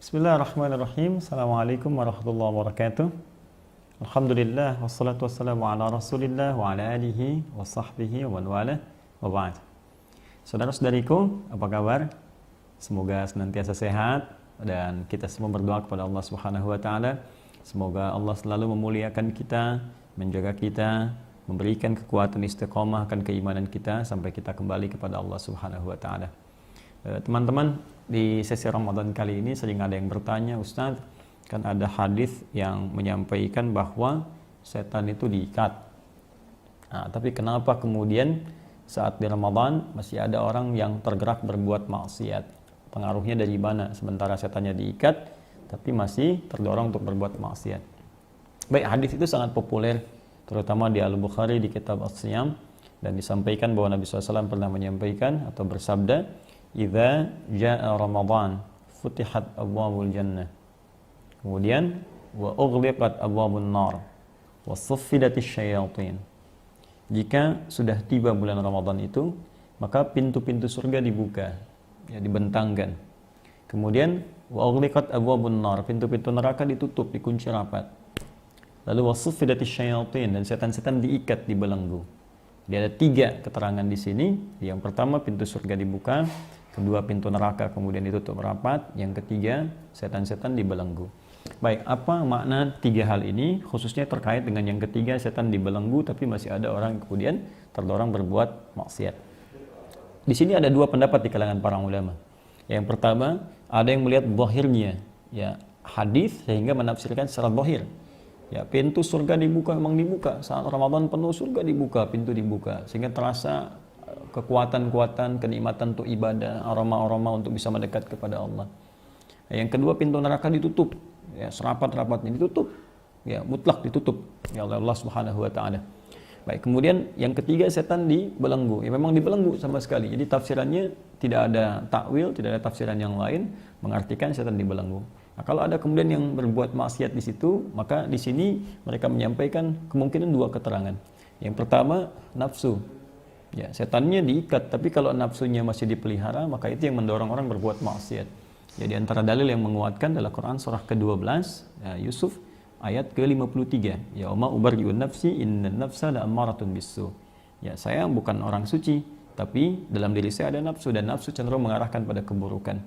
Bismillahirrahmanirrahim. Assalamualaikum warahmatullahi wabarakatuh. Alhamdulillah wassalatu wassalamu ala Rasulillah wa ala alihi wa sahbihi wa man walah wa ba'd. Saudara-saudariku, apa kabar? Semoga senantiasa sehat dan kita semua berdoa kepada Allah Subhanahu wa taala. Semoga Allah selalu memuliakan kita, menjaga kita, memberikan kekuatan istiqomah akan keimanan kita sampai kita kembali kepada Allah Subhanahu wa taala. Teman-teman, di sesi Ramadan kali ini sering ada yang bertanya, Ustadz, kan ada hadis yang menyampaikan bahwa setan itu diikat. Nah, tapi kenapa kemudian saat di Ramadan masih ada orang yang tergerak berbuat maksiat? Pengaruhnya dari mana? Sementara setannya diikat, tapi masih terdorong untuk berbuat maksiat. Baik, hadis itu sangat populer, terutama di Al-Bukhari di kitab As-Siyam, dan disampaikan bahwa Nabi SAW pernah menyampaikan atau bersabda, "Idza jaa Ramadan, futihat abwabul jannah." Kemudian, "Wa ughliqat abwabun nar, wa suffidatis syayatin." Jika sudah tiba bulan Ramadan itu, maka pintu-pintu surga dibuka, ya, dibentangkan. Kemudian, "Wa ughliqat abwabun nar," pintu-pintu neraka ditutup, dikunci rapat. Lalu, "Wa suffidatis syayatin," dan setan-setan diikat, dibelenggu. Jadi ada 3 keterangan di sini. Yang pertama, pintu surga dibuka. Kedua, pintu neraka kemudian ditutup rapat. Yang ketiga, setan-setan dibelenggu. Baik, apa makna 3 hal ini? Khususnya terkait dengan yang ketiga, setan dibelenggu tapi masih ada orang yang kemudian terdorong berbuat maksiat. Di sini ada 2 pendapat di kalangan para ulama. Yang pertama, ada yang melihat zahirnya, ya, hadis sehingga menafsirkan secara zahir. Ya, pintu surga dibuka, memang dibuka. Saat Ramadan penuh surga dibuka, pintu dibuka. Sehingga terasa kekuatan-kekuatan, kenikmatan untuk ibadah, aroma-aroma untuk bisa mendekat kepada Allah. Yang kedua, pintu neraka ditutup. Ya, serapat-rapatnya ditutup. Ya, mutlak ditutup. Ya Allah Subhanahu wa taala. Baik, kemudian yang ketiga, setan dibelenggu. Ya, memang dibelenggu sama sekali. Jadi tafsirannya tidak ada takwil, tidak ada tafsiran yang lain mengartikan setan dibelenggu. Nah, kalau ada kemudian yang berbuat maksiat di situ, maka di sini mereka menyampaikan kemungkinan 2 keterangan. Yang pertama, nafsu. Ya, setannya diikat, tapi kalau nafsunya masih dipelihara, maka itu yang mendorong orang berbuat maksiat. Jadi antara dalil yang menguatkan adalah Quran surah ke-12, ya, Yusuf ayat ke-53. Ya umma ubarri'un nafsi innan nafsa la'ammaratun bisu. Ya, saya bukan orang suci, tapi dalam diri saya ada nafsu, dan nafsu cenderung mengarahkan pada keburukan.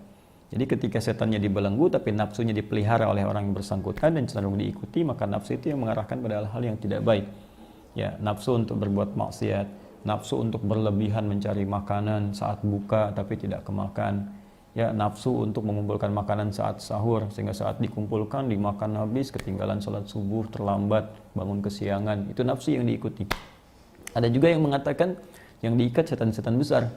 Jadi ketika setannya dibelenggu tapi nafsunya dipelihara oleh orang yang bersangkutan dan cenderung diikuti, maka nafsu itu yang mengarahkan pada hal-hal yang tidak baik. Ya, nafsu untuk berbuat maksiat, nafsu untuk berlebihan mencari makanan saat buka tapi tidak kemakan. Ya, nafsu untuk mengumpulkan makanan saat sahur sehingga saat dikumpulkan dimakan habis, ketinggalan sholat subuh, terlambat, bangun kesiangan. Itu nafsu yang diikuti. Ada juga yang mengatakan yang diikat setan-setan besar.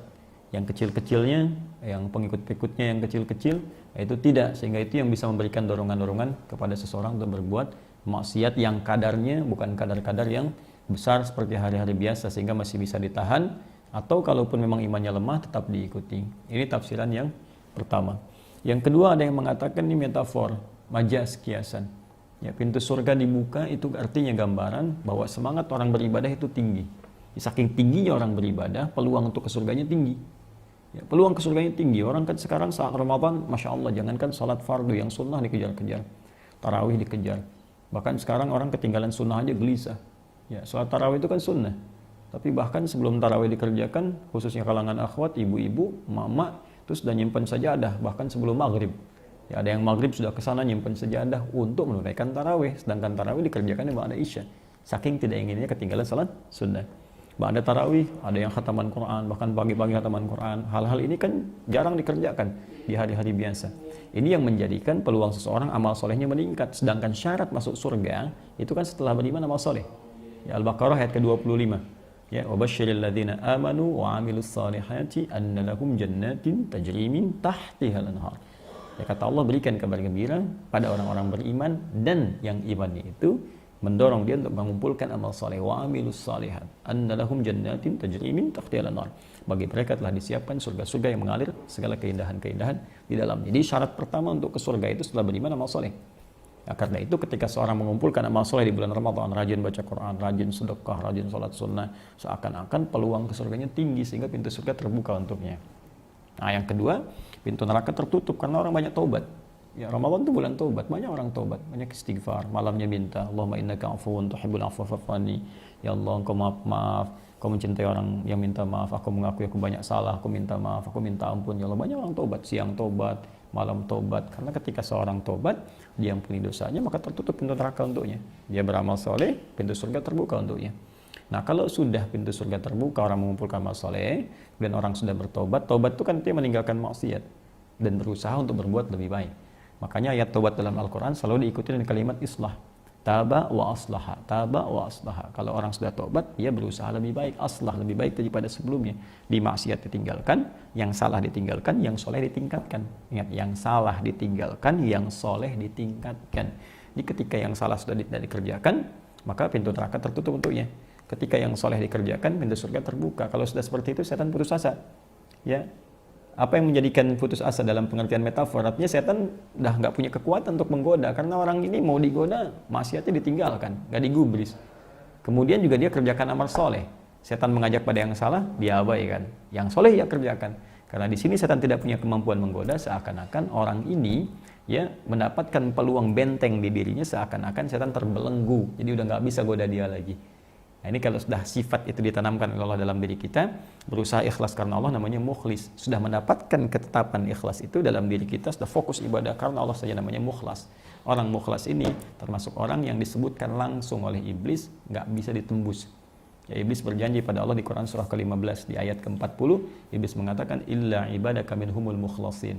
Yang kecil-kecilnya, yang pengikut-pengikutnya yang kecil-kecil, itu tidak, sehingga itu yang bisa memberikan dorongan-dorongan kepada seseorang untuk berbuat maksiat yang kadarnya bukan kadar-kadar yang besar seperti hari-hari biasa, sehingga masih bisa ditahan, atau kalaupun memang imannya lemah tetap diikuti. Ini tafsiran yang pertama. Yang kedua, ada yang mengatakan ini metafor, majas, kiasan. Ya, pintu surga dibuka itu artinya gambaran bahwa semangat orang beribadah itu tinggi. Saking tingginya orang beribadah, peluang untuk ke surganya tinggi. Ya, peluang ke surganya tinggi. Orang kan sekarang saat Ramadan, Masya Allah, jangankan salat fardu yang sunnah dikejar-kejar, tarawih dikejar. Bahkan sekarang orang ketinggalan sunnah aja gelisah. Ya, salat tarawih itu kan sunnah. Tapi bahkan sebelum tarawih dikerjakan, khususnya kalangan akhwat, ibu-ibu, mama, terus sudah nyimpan sajadah, bahkan sebelum maghrib. Ya, ada yang maghrib sudah kesana nyimpan sajadah untuk menunaikan tarawih, sedangkan tarawih dikerjakan di ba'da isya. Saking tidak inginnya ketinggalan salat sunnah. Ba'da tarawih, ada yang khataman Quran, bahkan pagi-pagi khataman Quran. Hal-hal ini kan jarang dikerjakan di hari-hari biasa. Ini yang menjadikan peluang seseorang amal solehnya meningkat. Sedangkan syarat masuk surga, itu kan setelah beriman amal soleh. Ya, Al-Baqarah ayat ke-25. Ya, wa basyiril ladzina amanu wa 'amilus solihati anna lahum jannatin tajri min tahtihal anhar. Ya, kata Allah, berikan kabar gembira pada orang-orang beriman dan yang imannya itu mendorong dia untuk mengumpulkan amal soleh. Wa 'amilus solihat anna lahum jannatin tajri min tahtihal anhar. Bagi mereka telah disiapkan surga-surga yang mengalir segala keindahan-keindahan di dalamnya. Jadi syarat pertama untuk ke surga itu setelah beriman amal soleh. Ya, karena itu ketika seorang mengumpulkan amal soleh di bulan Ramadan, rajin baca Quran, rajin sedekah, rajin sholat sunnah, seakan-akan peluang ke surganya tinggi sehingga pintu surga terbuka untuknya. Nah, yang kedua, pintu neraka tertutup karena orang banyak taubat. Ya, Ramadan itu bulan tobat, banyak orang tobat, banyak istighfar, malamnya minta, Allahumma innaka afuwun tuhibbul afwa fa'fu anni. Ya Allah, Engkau maaf, Kau mencintai orang yang minta maaf, aku mengakui aku banyak salah, aku minta maaf, aku minta ampun. Ya Allah, banyak orang tobat, siang tobat, malam tobat. Karena ketika seorang tobat, dia ampuni dosanya, maka tertutup pintu neraka untuknya. Dia beramal soleh, pintu surga terbuka untuknya. Nah, kalau sudah pintu surga terbuka, orang mengumpulkan amal soleh, dan orang sudah bertobat, tobat itu kan dia meninggalkan maksiat dan berusaha untuk berbuat lebih baik. Makanya ayat tobat dalam Al-Quran selalu diikuti dengan kalimat islah. Taba wa aslaha, taba wa aslaha. Kalau orang sudah tobat, dia berusaha lebih baik, aslah, lebih baik daripada sebelumnya. Di maksiat ditinggalkan, yang salah ditinggalkan, yang soleh ditingkatkan. Ingat, yang salah ditinggalkan, yang soleh ditingkatkan. Jadi ketika yang salah sudah tidak dikerjakan, maka pintu neraka tertutup untuknya. Ketika yang soleh dikerjakan, pintu surga terbuka. Kalau sudah seperti itu, setan putus asa. Ya, apa yang menjadikan putus asa dalam pengertian metafor? Artinya setan udah nggak punya kekuatan untuk menggoda, karena orang ini mau digoda, maksiatnya ditinggalkan, nggak digubris. Kemudian juga dia kerjakan amal soleh. Setan mengajak pada yang salah, dia abaikan. Yang soleh ia kerjakan. Karena di sini setan tidak punya kemampuan menggoda, seakan-akan orang ini ya mendapatkan peluang benteng di dirinya, seakan-akan setan terbelenggu. Jadi udah nggak bisa goda dia lagi. Nah, ini kalau sudah sifat itu ditanamkan oleh Allah dalam diri kita, berusaha ikhlas karena Allah, namanya mukhlis. Sudah mendapatkan ketetapan ikhlas itu dalam diri kita, sudah fokus ibadah karena Allah saja, namanya mukhlas. Orang mukhlas ini termasuk orang yang disebutkan langsung oleh iblis, nggak bisa ditembus. Ya, iblis berjanji pada Allah di Quran surah ke-15 di ayat ke-40, iblis mengatakan illa ibadaka minhumul mukhlasin.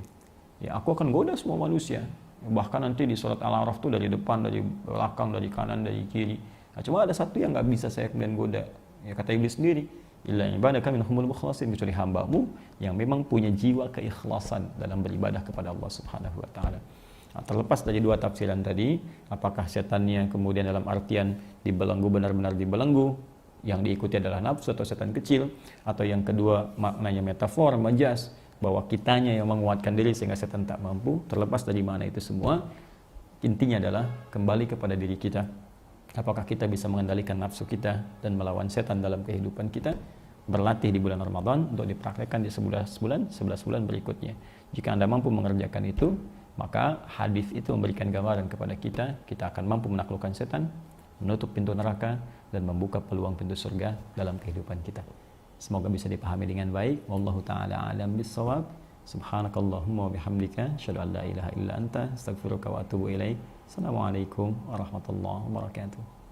Ya, aku akan goda semua manusia. Bahkan nanti di surat Al-A'raf itu dari depan, dari belakang, dari kanan, dari kiri. Nah, cuma ada satu yang nggak bisa saya kemudian goda. Ya, kata iblis sendiri, illa ibadaka minhumul mukhlasin, kecuali hambamu yang memang punya jiwa keikhlasan dalam beribadah kepada Allah Subhanahu wa taala. Nah, terlepas dari dua tafsiran tadi, apakah setannya kemudian dalam artian dibelenggu, benar-benar dibelenggu, yang diikuti adalah nafsu atau setan kecil, atau yang kedua maknanya metafor, majas, bahwa kitanya yang menguatkan diri sehingga setan tak mampu. Terlepas dari mana itu semua, intinya adalah kembali kepada diri kita. Apakah kita bisa mengendalikan nafsu kita dan melawan setan dalam kehidupan kita? Berlatih di bulan Ramadan untuk dipraktekkan di 11 bulan berikutnya. Jika Anda mampu mengerjakan itu, maka hadis itu memberikan gambaran kepada kita, kita akan mampu menaklukkan setan, menutup pintu neraka, dan membuka peluang pintu surga dalam kehidupan kita. Semoga bisa dipahami dengan baik. Wallahu ta'ala alam bissawab. Subhanakallahumma wa bihamdika, asyhadu an la ilaha illa anta, astaghfiruka wa atubu ilaik. Assalamualaikum warahmatullahi wabarakatuh.